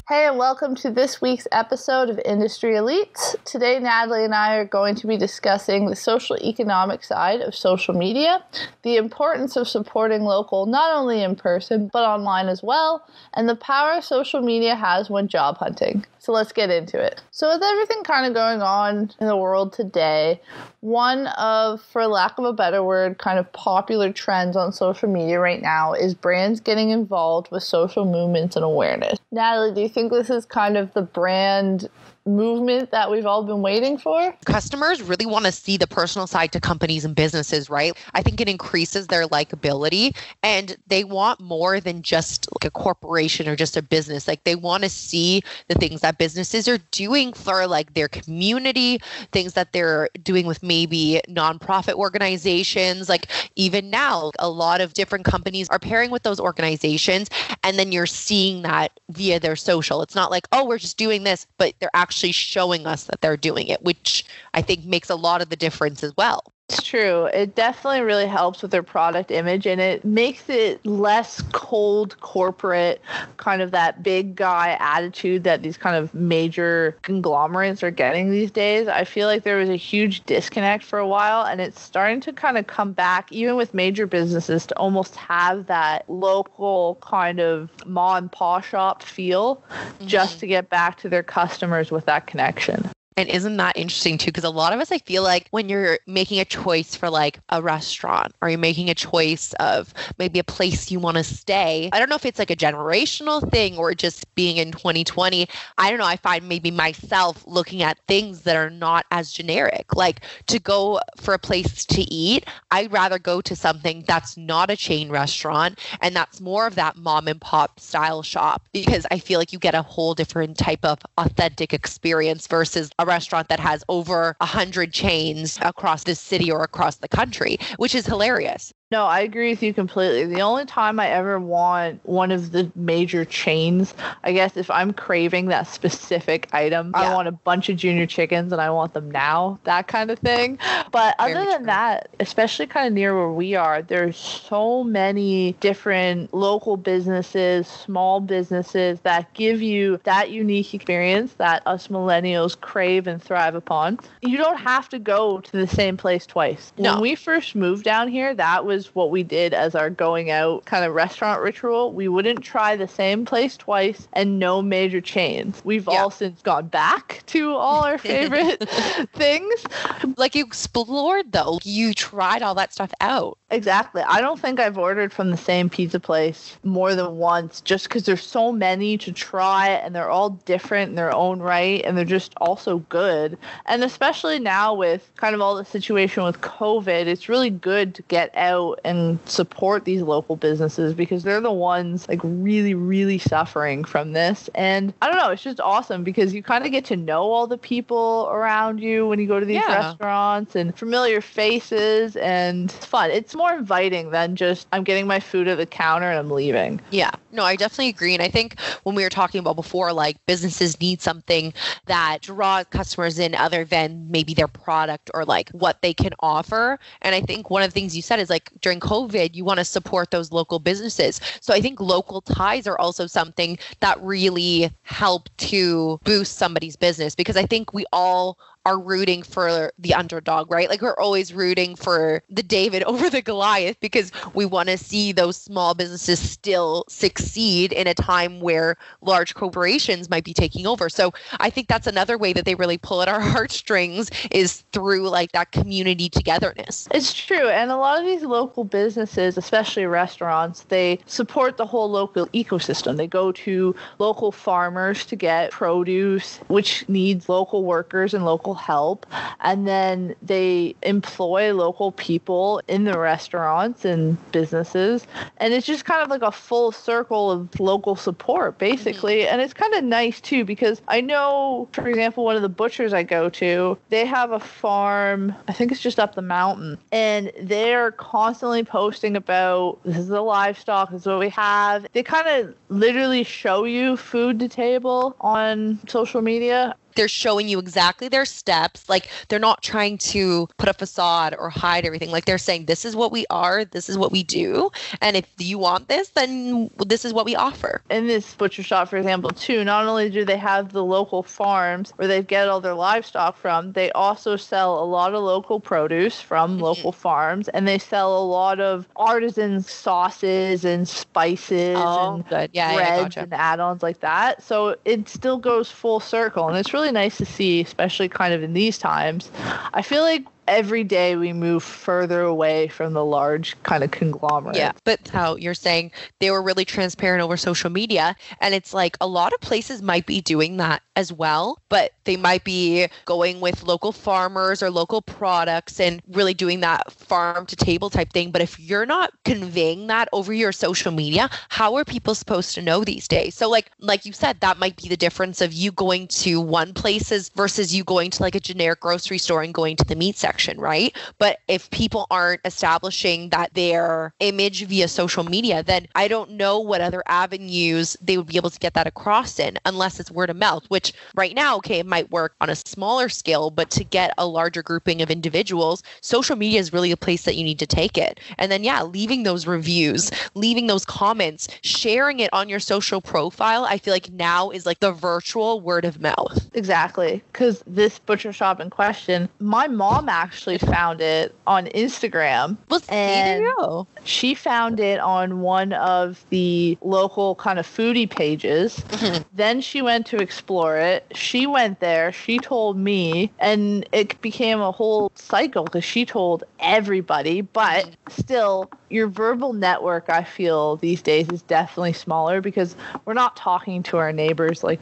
Hey, and welcome to this week's episode of Industry Elites. Today, Natalie and I are going to be discussing the social economic side of social media, the importance of supporting local not only in person, but online as well, and the power social media has when job hunting. So let's get into it. So with everything kind of going on in the world today, one of, for lack of a better word, kind of popular trends on social media right now is brands getting involved with social movements and awareness. Natalie, do you think this is kind of the brand movement that we've all been waiting for? Customers really want to see the personal side to companies and businesses, right? I think it increases their likability, and they want more than just like a corporation or just a business. Like they want to see the things that businesses are doing for like their community, things that they're doing with maybe nonprofit organizations. Like even now, a lot of different companies are pairing with those organizations, and then you're seeing that via their social. It's not like, oh, we're just doing this, but they're actually showing us that they're doing it, which I think makes a lot of the difference as well. It's true. It definitely really helps with their product image, and it makes it less cold corporate, kind of that big guy attitude that these kind of major conglomerates are getting these days. I feel like there was a huge disconnect for a while, and it's starting to kind of come back, even with major businesses, to almost have that local kind of ma and pa shop feel, just to get back to their customers with that connection. And isn't that interesting too? Because a lot of us, I feel like when you're making a choice for like a restaurant or you're making a choice of maybe a place you want to stay, I don't know if it's like a generational thing or just being in 2020. I don't know. I find maybe myself looking at things that are not as generic. Like to go for a place to eat, I'd rather go to something that's not a chain restaurant and that's more of that mom and pop style shop, because I feel like you get a whole different type of authentic experience versus a restaurant that has over 100 chains across the city or across the country, which is hilarious. No, I agree with you completely. The only time I ever want one of the major chains, I guess if I'm craving that specific item, I want a bunch of junior chickens and I want them now, that kind of thing. But other than that, especially kind of near where we are, there's so many different local businesses, small businesses that give you that unique experience that us millennials crave and thrive upon. You don't have to go to the same place twice. No. When we first moved down here, that was what we did as our going out kind of restaurant ritual. We wouldn't try the same place twice, and no major chains. We've all since gone back to all our favorite things. Like you explored though. You tried all that stuff out. Exactly. I don't think I've ordered from the same pizza place more than once, just because there's so many to try and they're all different in their own right, and they're just also good. And especially now with kind of all the situation with COVID, it's really good to get out and support these local businesses because they're the ones like really, really suffering from this. And I don't know, it's just awesome because you kind of get to know all the people around you when you go to these restaurants and familiar faces, and it's fun. It's more inviting than just I'm getting my food at the counter and I'm leaving. Yeah, no, I definitely agree. And I think when we were talking about before, like businesses need something that draws customers in other than maybe their product or like what they can offer. And I think one of the things you said is like during COVID, you want to support those local businesses. So I think local ties are also something that really help to boost somebody's business, because I think we all are rooting for the underdog, right? Like we're always rooting for the David over the Goliath because we want to see those small businesses still succeed in a time where large corporations might be taking over. So I think that's another way that they really pull at our heartstrings is through like that community togetherness. It's true. And a lot of these local businesses, especially restaurants, they support the whole local ecosystem. They go to local farmers to get produce, which needs local workers and local help, and then they employ local people in the restaurants and businesses, and it's just kind of like a full circle of local support basically. And it's kind of nice too, because I know, for example, one of the butchers I go to, they have a farm, I think it's just up the mountain, and they're constantly posting about this is the livestock, this is what we have. They kind of literally show you food to table on social media. they're showing you exactly their steps. Like they're not trying to put a facade or hide everything. Like they're saying, this is what we are, this is what we do. And if you want this, then this is what we offer. In this butcher shop, for example, too, not only do they have the local farms where they get all their livestock from, they also sell a lot of local produce from local farms, and they sell a lot of artisan sauces and spices and good. breads and add-ons like that. So it still goes full circle, and it's really nice to see, especially kind of in these times. I feel like every day we move further away from the large kind of conglomerate. Yeah, but how you're saying they were really transparent over social media. And it's like a lot of places might be doing that as well, but they might be going with local farmers or local products and really doing that farm to table type thing. But if you're not conveying that over your social media, how are people supposed to know these days? So like you said, that might be the difference of you going to one places versus you going to like a generic grocery store and going to the meat section. Right? But if people aren't establishing that their image via social media, then I don't know what other avenues they would be able to get that across in, unless it's word of mouth, which right now, okay, it might work on a smaller scale, but to get a larger grouping of individuals, social media is really a place that you need to take it. And then, leaving those reviews, leaving those comments, sharing it on your social profile, I feel like now is like the virtual word of mouth. Exactly. Because this butcher shop in question, my mom actually found it on Instagram. Well, there you go. She found it on one of the local kind of foodie pages. Then she went to explore it. She went there. She told me, and it became a whole cycle because she told everybody. But still, your verbal network, I feel, these days is definitely smaller because we're not talking to our neighbors like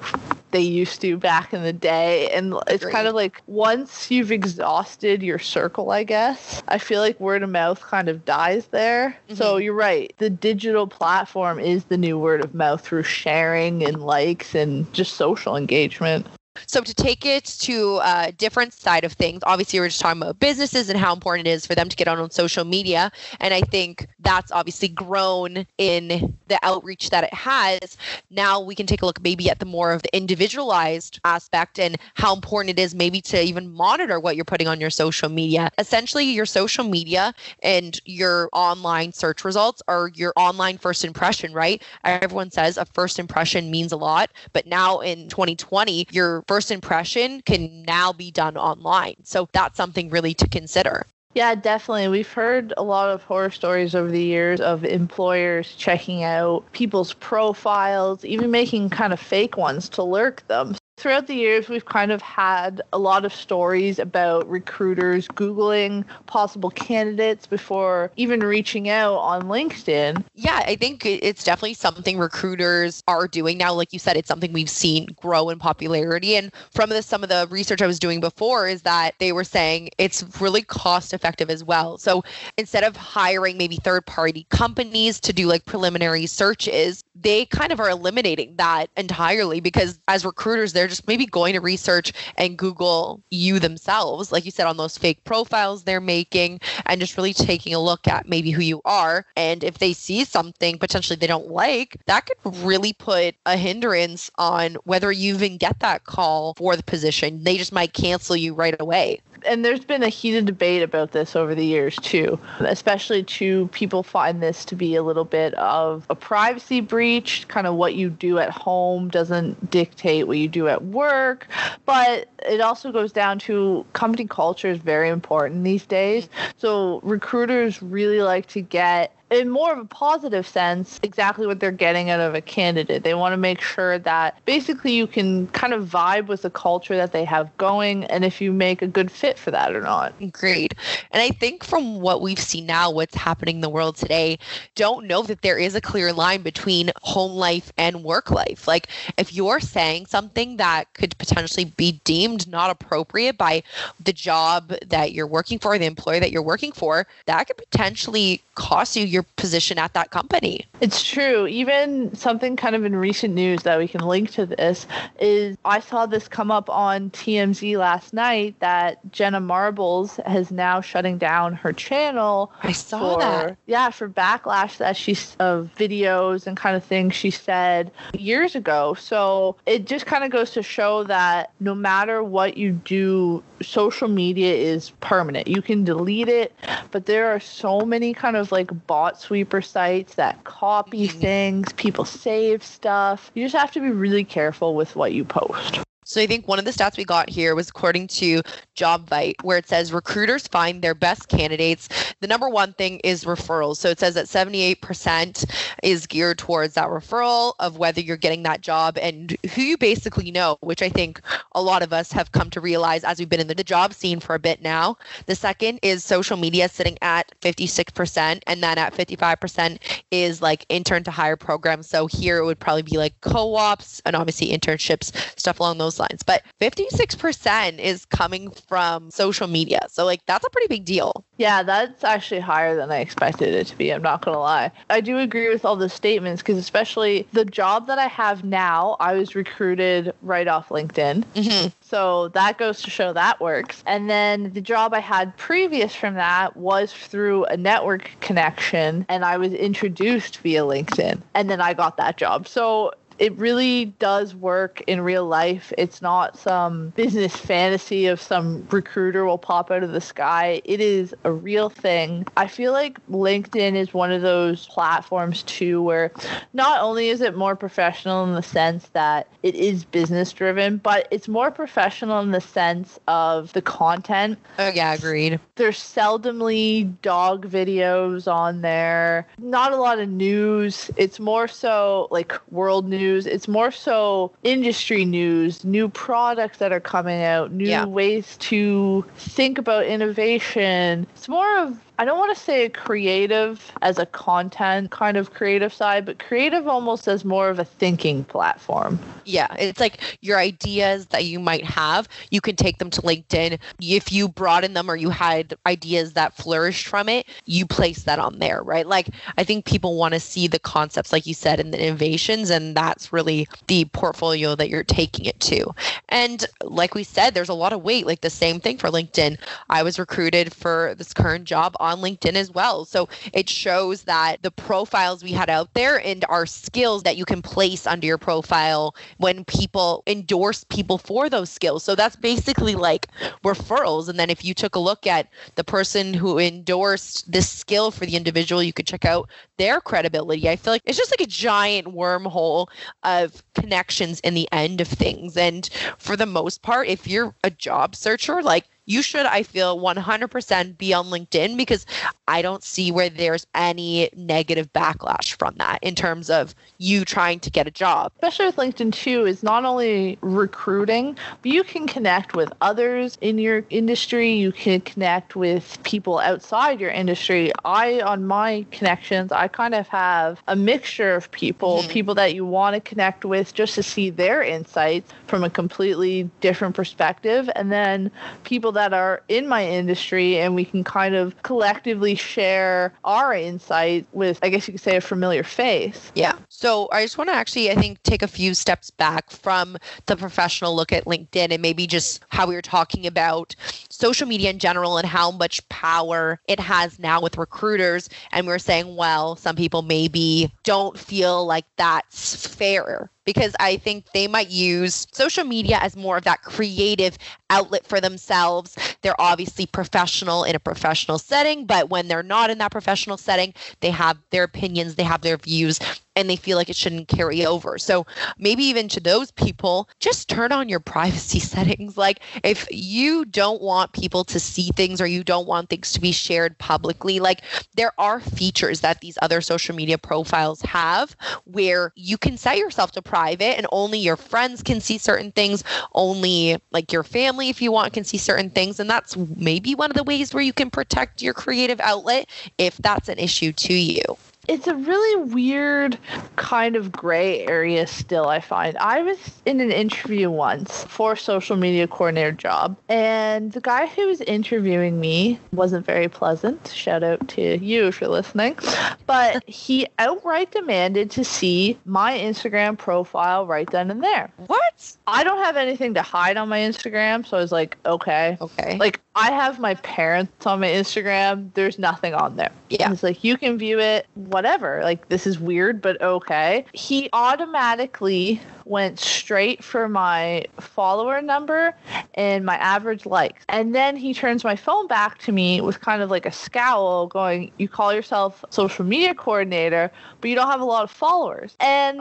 they used to back in the day. And it's kind of like once you've exhausted your circle, I guess, I feel like word of mouth kind of dies there. So you're right. The digital platform is the new word of mouth through sharing and likes and just social engagement. So to take it to a different side of things, obviously we're just talking about businesses and how important it is for them to get on social media. And I think that's obviously grown in the outreach that it has. Now we can take a look maybe at the more of the individualized aspect and how important it is maybe to even monitor what you're putting on your social media. Essentially, your social media and your online search results are your online first impression, right? Everyone says a first impression means a lot, but now in 2020, your first impression can now be done online. So that's something really to consider. Yeah, definitely. We've heard a lot of horror stories over the years of employers checking out people's profiles, even making kind of fake ones to lurk them. Throughout the years, we've kind of had a lot of stories about recruiters Googling possible candidates before even reaching out on LinkedIn. Yeah, I think it's definitely something recruiters are doing now. Like you said, it's something we've seen grow in popularity. And from some of the research I was doing before is that they were saying it's really cost effective as well. So instead of hiring maybe third-party companies to do like preliminary searches, they kind of are eliminating that entirely because as recruiters, they're just maybe going to research and Google you themselves, like you said, on those fake profiles they're making and just really taking a look at maybe who you are. And if they see something potentially they don't like, that could really put a hindrance on whether you even get that call for the position. They just might cancel you right away. And there's been a heated debate about this over the years too, especially people find this to be a little bit of a privacy breach. Kind of what you do at home doesn't dictate what you do at work, but it also goes down to company culture is very important these days. So recruiters really like to get, in more of a positive sense, exactly what they're getting out of a candidate. They want to make sure that basically you can kind of vibe with the culture that they have going and if you make a good fit for that or not. Agreed. And I think from what we've seen now, what's happening in the world today, don't know that there is a clear line between home life and work life. Like if you're saying something that could potentially be deemed not appropriate by the job that you're working for, the employer that you're working for, that could potentially cost you your position at that company. It's true. Even something kind of in recent news that we can link to this is I saw this come up on TMZ last night that Jenna Marbles has now shutting down her channel. I saw that. Yeah, for backlash that she's of videos and kind of things she said years ago. So it just kind of goes to show that no matter what you do, social media is permanent. You can delete it, but there are so many kind of like bot sweeper sites that copy things, people save stuff. You just have to be really careful with what you post. So I think one of the stats we got here was according to JobVite, where it says recruiters find their best candidates. The number one thing is referrals. So it says that 78% is geared towards that referral of whether you're getting that job and who you basically know, which I think a lot of us have come to realize as we've been in the job scene for a bit now. The second is social media, sitting at 56%. And then at 55% is like intern to hire programs. So here it would probably be like co-ops and obviously internships, stuff along those lines. But 56% is coming from social media. So like that's a pretty big deal. Yeah, that's actually higher than I expected it to be. I'm not going to lie. I do agree with all the statements because especially the job that I have now, I was recruited right off LinkedIn. Mm-hmm. So that goes to show that works. And then the job I had previous from that was through a network connection and I was introduced via LinkedIn and then I got that job. So it really does work in real life. It's not some business fantasy of some recruiter will pop out of the sky. It is a real thing. I feel like LinkedIn is one of those platforms too where not only is it more professional in the sense that it is business driven, but it's more professional in the sense of the content. Oh yeah, agreed. There's seldomly dog videos on there. Not a lot of news. It's more so like world news. It's more so industry news, new products that are coming out, new ways to think about innovation. It's more of, I don't want to say creative as a content kind of creative side, but creative almost as more of a thinking platform. Yeah, it's like your ideas that you might have, you can take them to LinkedIn. If you broaden them or you had ideas that flourished from it, you place that on there, right? Like I think people want to see the concepts, like you said, and the innovations, and that's really the portfolio that you're taking it to. And like we said, there's a lot of weight, like the same thing for LinkedIn. I was recruited for this current job on LinkedIn as well. So it shows that the profiles we had out there and our skills that you can place under your profile when people endorse people for those skills. So that's basically like referrals. And then if you took a look at the person who endorsed this skill for the individual, you could check out their credibility. I feel like it's just like a giant wormhole of connections in the end of things. And for the most part, if you're a job searcher, like you should, I feel, 100% be on LinkedIn because I don't see where there's any negative backlash from that in terms of you trying to get a job. Especially with LinkedIn too, is not only recruiting, but you can connect with others in your industry. You can connect with people outside your industry. On my connections, I kind of have a mixture of people, people that you want to connect with just to see their insights from a completely different perspective. And then people that are in my industry and we can kind of collectively share our insight with, I guess you could say, a familiar face. Yeah. So I just want to actually, I think, take a few steps back from the professional look at LinkedIn and maybe just how we were talking about social media in general and how much power it has now with recruiters. And we were saying, well, some people maybe don't feel like that's fair, because I think they might use social media as more of that creative outlet for themselves. They're obviously professional in a professional setting, but when they're not in that professional setting, they have their opinions, they have their views, and they feel like it shouldn't carry over. So maybe even to those people, just turn on your privacy settings. Like if you don't want people to see things or you don't want things to be shared publicly, like there are features that these other social media profiles have where you can set yourself to private and only your friends can see certain things, only like your family, if you want, can see certain things. And that's maybe one of the ways where you can protect your creative outlet if that's an issue to you. It's a really weird kind of gray area still, I find. I was in an interview once for a social media coordinator job, and the guy who was interviewing me wasn't very pleasant. Shout out to you if you're listening. But he outright demanded to see my Instagram profile right then and there. What? I don't have anything to hide on my Instagram, so I was like, okay. Like, I have my parents on my Instagram. There's nothing on there. Yeah. And it's like, you can view it, whatever. Like, this is weird, but okay. He automatically went straight for my follower number and my average likes. And then he turns my phone back to me with kind of like a scowl going, you call yourself social media coordinator, but you don't have a lot of followers. And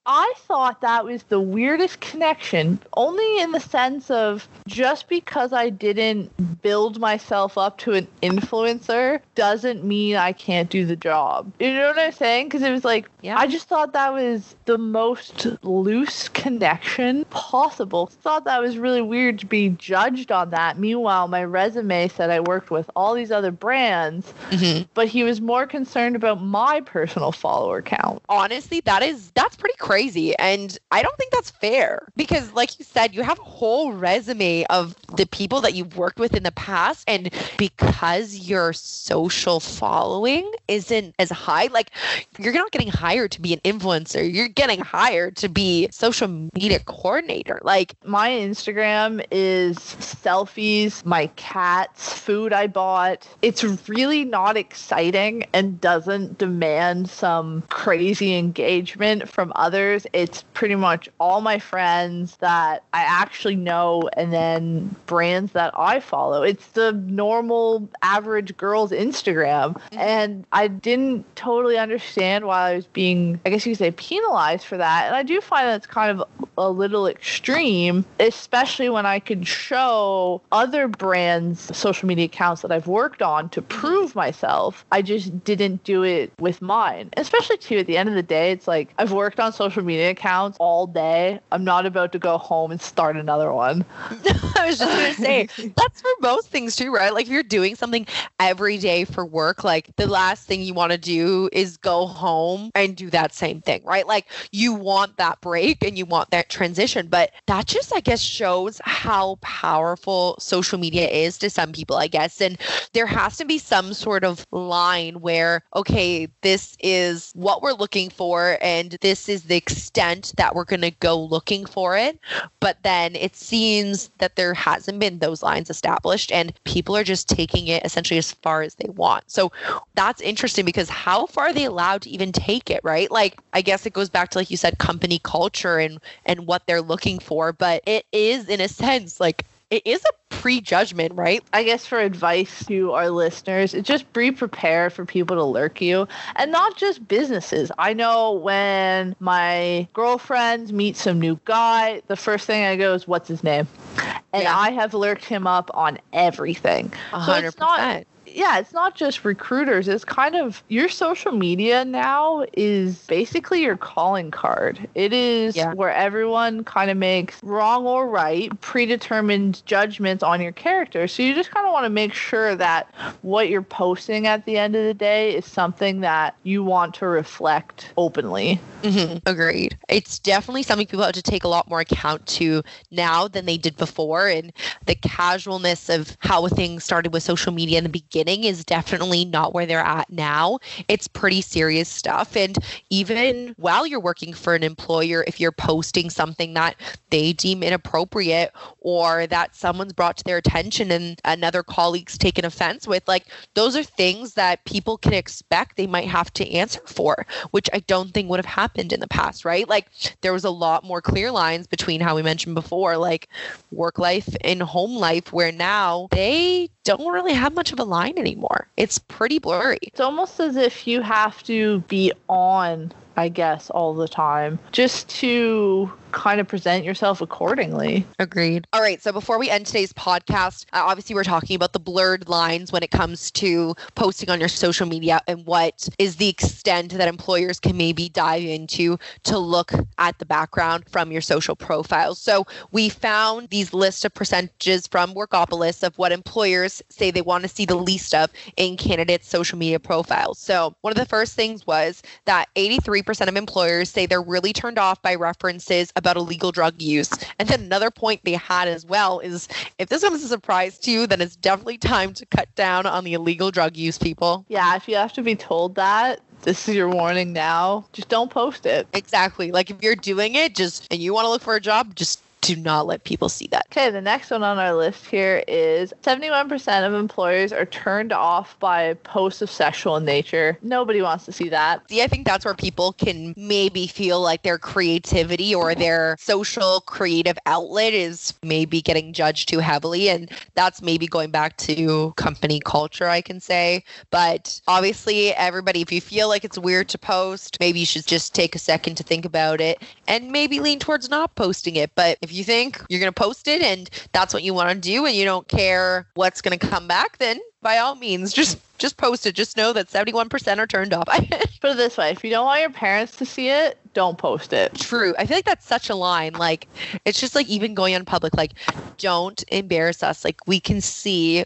I thought that was the weirdest connection, only in the sense of just because I didn't build myself up to an influencer doesn't mean I can't do the job. You know what I'm saying? Because it was like, I just thought that was the most loose connection possible. Thought that was really weird to be judged on that. Meanwhile, my resume said I worked with all these other brands, but he was more concerned about my personal follower count. Honestly, that's pretty crazy. And I don't think that's fair because, like you said, you have a whole resume of the people that you've worked with in the past. And because your social following isn't as high, like you're not getting hired to be an influencer. You're getting hired to be social media coordinator. Like my Instagram is selfies, my cats, food I bought. It's really not exciting and doesn't demand some crazy engagement from others. It's pretty much all my friends that I actually know and then brands that I follow. It's the normal average girl's Instagram. And I didn't totally understand why I was being, I guess you could say, penalized for that. And I do find that it's kind of a little extreme, especially when I could show other brands' social media accounts that I've worked on to prove myself. I just didn't do it with mine. Especially too, at the end of the day, it's like I've worked on social media accounts all day. I'm not about to go home and start another one. I was just going to say, that's for most things too, right? Like if you're doing something every day for work, like the last thing you want to do is go home and do that same thing, right? Like you want that break and you want that transition, but that just, I guess, shows how powerful social media is to some people, I guess. And there has to be some sort of line where, okay, this is what we're looking for and this is the extent that we're going to go looking for it. But then it seems that there hasn't been those lines established and people are just taking it essentially as far as they want. So that's interesting because how far are they allowed to even take it, right? Like, I guess it goes back to, like you said, company culture and what they're looking for. But it is, in a sense, like, it is a prejudgment, right? I guess for advice to our listeners, it's just be prepared for people to lurk you and not just businesses. I know when my girlfriends meet some new guy, the first thing I go is, what's his name? And I have lurked him up on everything. 100%. So it's not, it's not just recruiters. It's kind of your social media now is basically your calling card. It is where everyone kind of makes wrong or right, predetermined judgments on your character. So you just kind of want to make sure that what you're posting at the end of the day is something that you want to reflect openly. Agreed. It's definitely something people have to take a lot more account to now than they did before. And the casualness of how things started with social media in the beginning is definitely not where they're at now. It's pretty serious stuff. And even while you're working for an employer, if you're posting something that they deem inappropriate or that someone's brought to their attention and another colleague's taken offense with, like, those are things that people can expect they might have to answer for, which I don't think would have happened in the past, right? Like, there was a lot more clear lines between how we mentioned before, like work life and home life, where now they don't really have much of a line anymore. It's pretty blurry. It's almost as if you have to be on, I guess, all the time just to kind of present yourself accordingly. Agreed. All right. So before we end today's podcast, obviously we're talking about the blurred lines when it comes to posting on your social media and what is the extent that employers can maybe dive into to look at the background from your social profiles. So we found these lists of percentages from Workopolis of what employers say they want to see the least of in candidates' social media profiles. So one of the first things was that 83% of employers say they're really turned off by references about illegal drug use. And then another point they had as well is, if this comes as a surprise to you, then it's definitely time to cut down on the illegal drug use, people. Yeah, if you have to be told that, this is your warning now. Just don't post it. Exactly. Like if you're doing it and you want to look for a job, just do not let people see that. Okay, the next one on our list here is 71% of employers are turned off by posts of sexual nature. Nobody wants to see that. See, I think that's where people can maybe feel like their creativity or their social creative outlet is maybe getting judged too heavily. And that's maybe going back to company culture, I can say. But obviously, everybody, if you feel like it's weird to post, maybe you should just take a second to think about it and maybe lean towards not posting it. But if you think you're going to post it and that's what you want to do and you don't care what's going to come back, then by all means, just post it. Just know that 71% are turned off. Put it this way, if you don't want your parents to see it, don't post it. True. I feel like that's such a line. Like, it's just like even going on public, like, don't embarrass us. Like, we can see,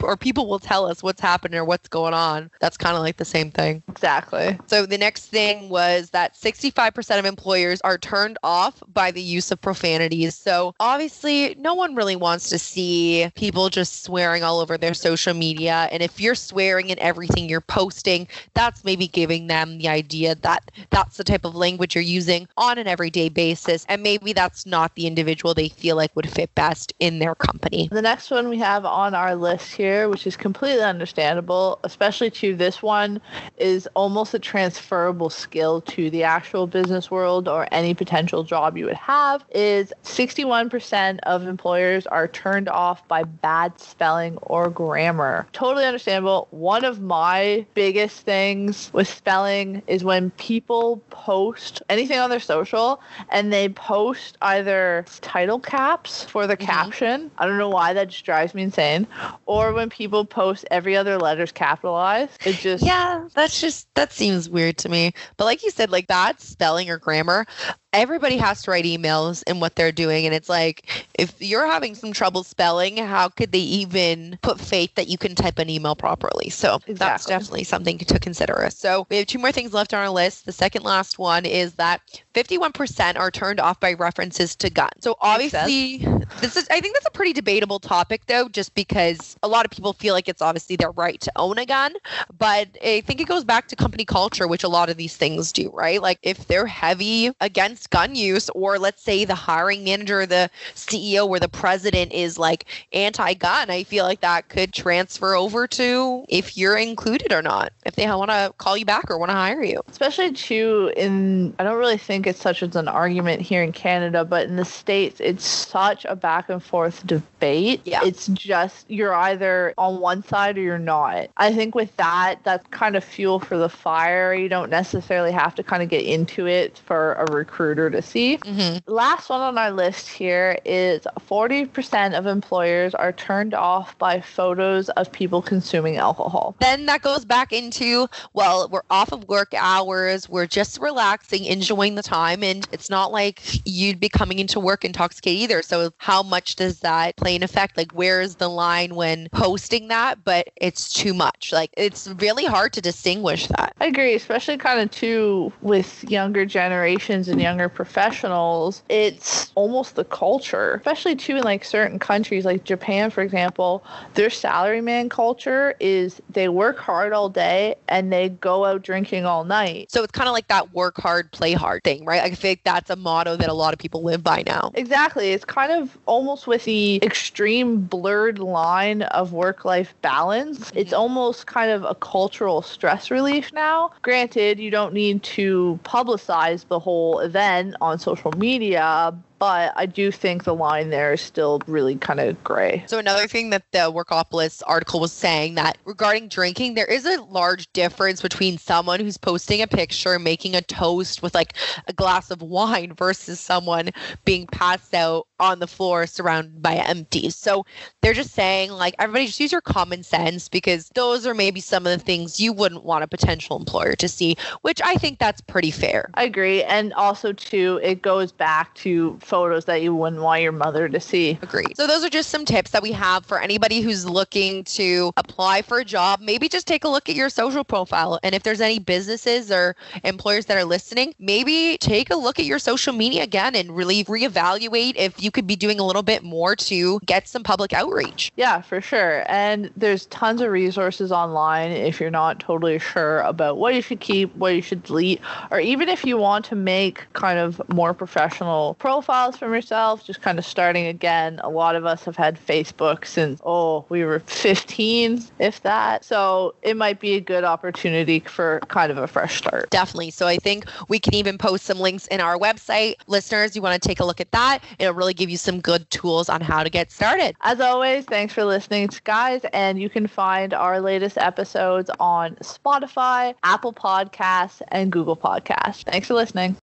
or people will tell us what's happening or what's going on. That's kind of like the same thing. Exactly. So the next thing was that 65% of employers are turned off by the use of profanities. So obviously no one really wants to see people just swearing all over their social media. And if you're swearing in everything you're posting, that's maybe giving them the idea that that's the type of language you're using on an everyday basis. And maybe that's not the individual they feel like would fit best in their company. The next one we have on our list here, which is completely understandable, especially to this one, is almost a transferable skill to the actual business world or any potential job you would have, is 61% of employers are turned off by bad spelling or grammar. Totally understandable. One of my biggest things with spelling is when people post anything on their social and they post either title caps for the caption. I don't know why, that just drives me insane. Or when people post every other letter's capitalized. It just... Yeah, that seems weird to me. But like you said, like bad spelling or grammar, everybody has to write emails in what they're doing. And it's like, if you're having some trouble spelling, how could they even put faith that you can type an email properly? So That's definitely something to consider. So we have two more things left on our list. The second last one is that 51% are turned off by references to guns. So obviously, I think that's a pretty debatable topic though, just because a lot of people feel like it's obviously their right to own a gun. But I think it goes back to company culture, which a lot of these things do, right? Like if they're heavy against gun use, or let's say the hiring manager, the CEO, or the president is like anti-gun, I feel like that could transfer over to if you're included or not, if they want to call you back or want to hire you. Especially too I don't really think it's such as an argument here in Canada, but in the States, it's such a back and forth debate. Yeah. It's just, you're either on one side or you're not. I think with that's kind of fuel for the fire. You don't necessarily have to kind of get into it for a recruiter to see. Mm-hmm. Last one on our list here is 40% of employers are turned off by photos of people consuming alcohol. Then that goes back into, well, we're off of work hours, we're just relaxing, enjoying the time, and it's not like you'd be coming into work intoxicated either. So how much does that play an effect? Like, where's the line when posting that, but it's too much? Like, it's really hard to distinguish that. I agree, especially kind of too with younger generations and younger professionals. It's almost the culture, especially too in like certain countries like Japan, for example. Their salaryman culture is they work hard all day and they go out drinking all night. So it's kind of like that work hard, play hard thing, right? I feel like that's a motto that a lot of people live by now. Exactly. It's kind of almost with the extreme blurred line of work-life balance. It's almost kind of a cultural stress relief now. Granted, you don't need to publicize the whole event on social media, but I do think the line there is still really kind of gray. So another thing that the Workopolis article was saying, that regarding drinking, there is a large difference between someone who's posting a picture making a toast with like a glass of wine versus someone being passed out on the floor surrounded by empties. So they're just saying, like, everybody just use your common sense, because those are maybe some of the things you wouldn't want a potential employer to see, which I think that's pretty fair. I agree. And also, too, it goes back to photos that you wouldn't want your mother to see. Agreed. So those are just some tips that we have for anybody who's looking to apply for a job. Maybe just take a look at your social profile. And if there's any businesses or employers that are listening, maybe take a look at your social media again and really reevaluate if you could be doing a little bit more to get some public outreach. Yeah, for sure. And there's tons of resources online if you're not totally sure about what you should keep, what you should delete, or even if you want to make kind of more professional profiles from yourself, just kind of starting again. A lot of us have had Facebook since, we were 15, if that. So it might be a good opportunity for kind of a fresh start. Definitely. So I think we can even post some links in our website. Listeners, you want to take a look at that. It'll really give you some good tools on how to get started. As always, thanks for listening, guys. And you can find our latest episodes on Spotify, Apple Podcasts, and Google Podcasts. Thanks for listening.